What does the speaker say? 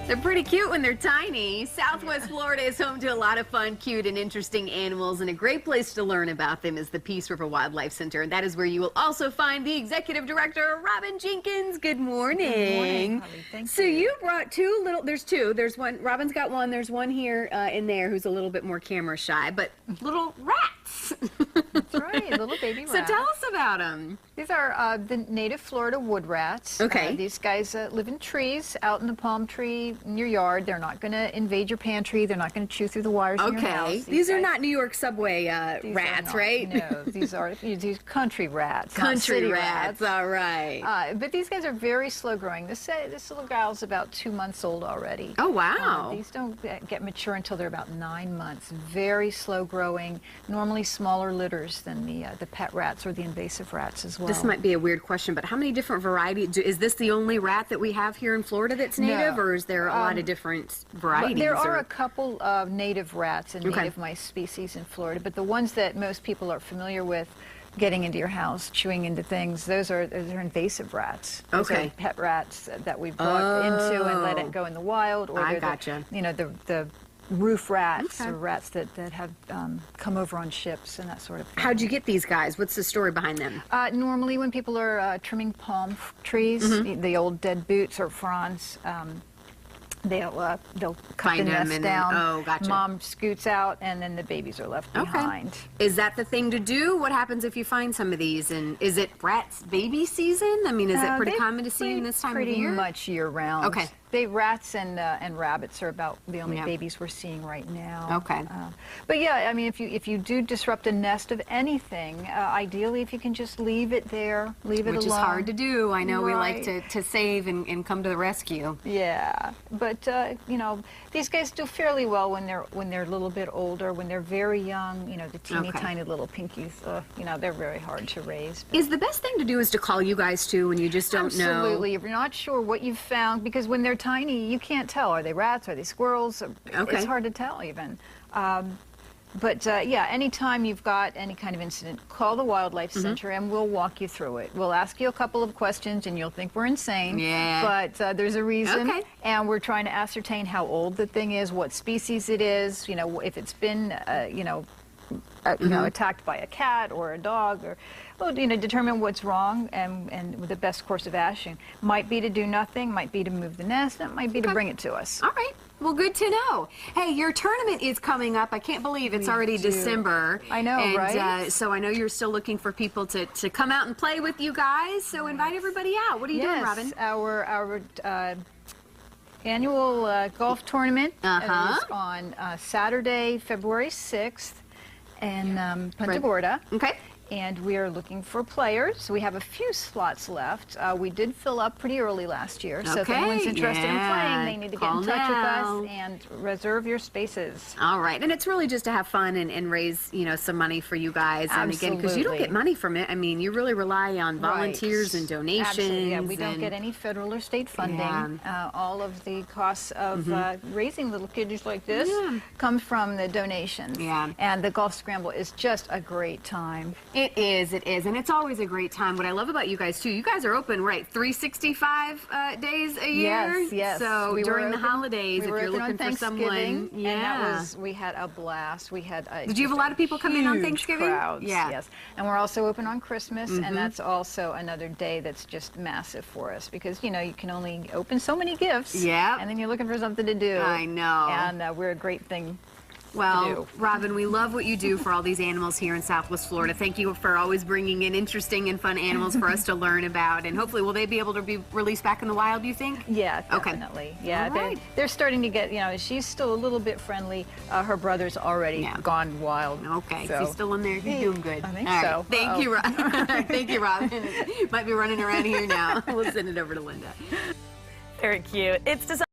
They're pretty cute when they're tiny. Southwest Florida is home to a lot of fun, cute, and interesting animals, and a great place to learn about them is the Peace River Wildlife Center, and that is where you will also find the Executive Director, Robin Jenkins. Good morning. Good morning, Holly. Thank so you. you brought two little, there's two. There's one, Robin's got one, there's one here in there who's a little bit more camera shy, but little rats. That's right, little baby rats. So tell us about them. These are the native Florida wood rats. Okay. These guys live in trees, out in the palm tree in your yard. They're not going to invade your pantry. They're not going to chew through the wires in your house. Okay. These are not New York subway rats, right? No, these are these country rats. Country rats, all right. But these guys are very slow growing. This little gal's about 2 months old already. Oh, wow. These don't get mature until they're about 9 months. Very slow growing, normally smaller litters than the pet rats or the invasive rats as well. This might be a weird question, but how many different varieties? Is this the only rat that we have here in Florida that's native, or is there a lot of different varieties? There are a couple of native rats and native mice species in Florida, but the ones that most people are familiar with getting into your house, chewing into things, those are invasive rats. Those are pet rats that we brought into and let it go in the wild. Or I gotcha. The roof rats, or rats that have come over on ships and that sort of thing. How'd you get these guys? What's the story behind them? Normally when people are trimming palm trees, the old dead boots or fronds, they'll cut the nest down. Oh, gotcha. Mom scoots out, and then the babies are left behind. Is that the thing to do? What happens if you find some of these? And is it rats baby season? I mean, is it pretty common to see in this time of year? Pretty much year round. Okay. Rats and rabbits are about the only babies we're seeing right now. Okay. But yeah, I mean, if you do disrupt a nest of anything, ideally if you can just leave it there, leave it alone. Which is hard to do. I know we like to save and come to the rescue. Yeah, but you know, these guys do fairly well when they're a little bit older. When they're very young, you know, the teeny tiny little pinkies, you know, they're very hard to raise. Is the best thing to do is to call you guys too when you just don't know? Absolutely. If you're not sure what you've found, because when they're tiny, you can't tell. Are they rats? Are they squirrels? It's hard to tell even. But yeah, anytime you've got any kind of incident, call the Wildlife Center and we'll walk you through it. We'll ask you a couple of questions and you'll think we're insane. Yeah. But there's a reason. And we're trying to ascertain how old the thing is, what species it is, you know, if it's been, you know, attacked by a cat or a dog, or you know, determine what's wrong and the best course of action. Might be to do nothing, might be to move the nest, it might be to bring it to us. All right. Well, good to know. Hey, your tournament is coming up. I can't believe it's already December. I know, right? So I know you're still looking for people to come out and play with you guys. So invite everybody out. What are you doing, Robin? Our annual golf tournament is on Saturday, February 6th in Punta Gorda. Okay. And we are looking for players. We have a few slots left. We did fill up pretty early last year, so if anyone's interested in playing, they need to get in touch with us and reserve your spaces. All right, and it's really just to have fun and raise, you know, some money for you guys. And again, because you don't get money from it. I mean, you really rely on volunteers and donations. Absolutely. Yeah, we don't get any federal or state funding. All of the costs of raising little kiddies like this come from the donations. And the Golf Scramble is just a great time. It is, and it's always a great time. What I love about you guys, too, you guys are open, right, 365 days a year? Yes. So during the holidays, if you're looking for someone. And that was, we had a blast. We had Did you have a lot of people come in on Thanksgiving? Crowds, yes. And we're also open on Christmas, and that's also another day that's just massive for us, because, you know, you can only open so many gifts. And then you're looking for something to do. I know. And we're a great thing. Well, Robin, we love what you do for all these animals here in Southwest Florida. Thank you for always bringing in interesting and fun animals for us to learn about. And hopefully, will they be able to be released back in the wild, do you think? Yeah, definitely. Yeah, they're starting to get, you know, she's still a little bit friendly. Her brother's already gone wild. Okay, so he's still in there. He's doing good. I think so. Thank you, Robin. Thank you, Robin. Might be running around here now. We'll send it over to Linda. Very cute. It's designed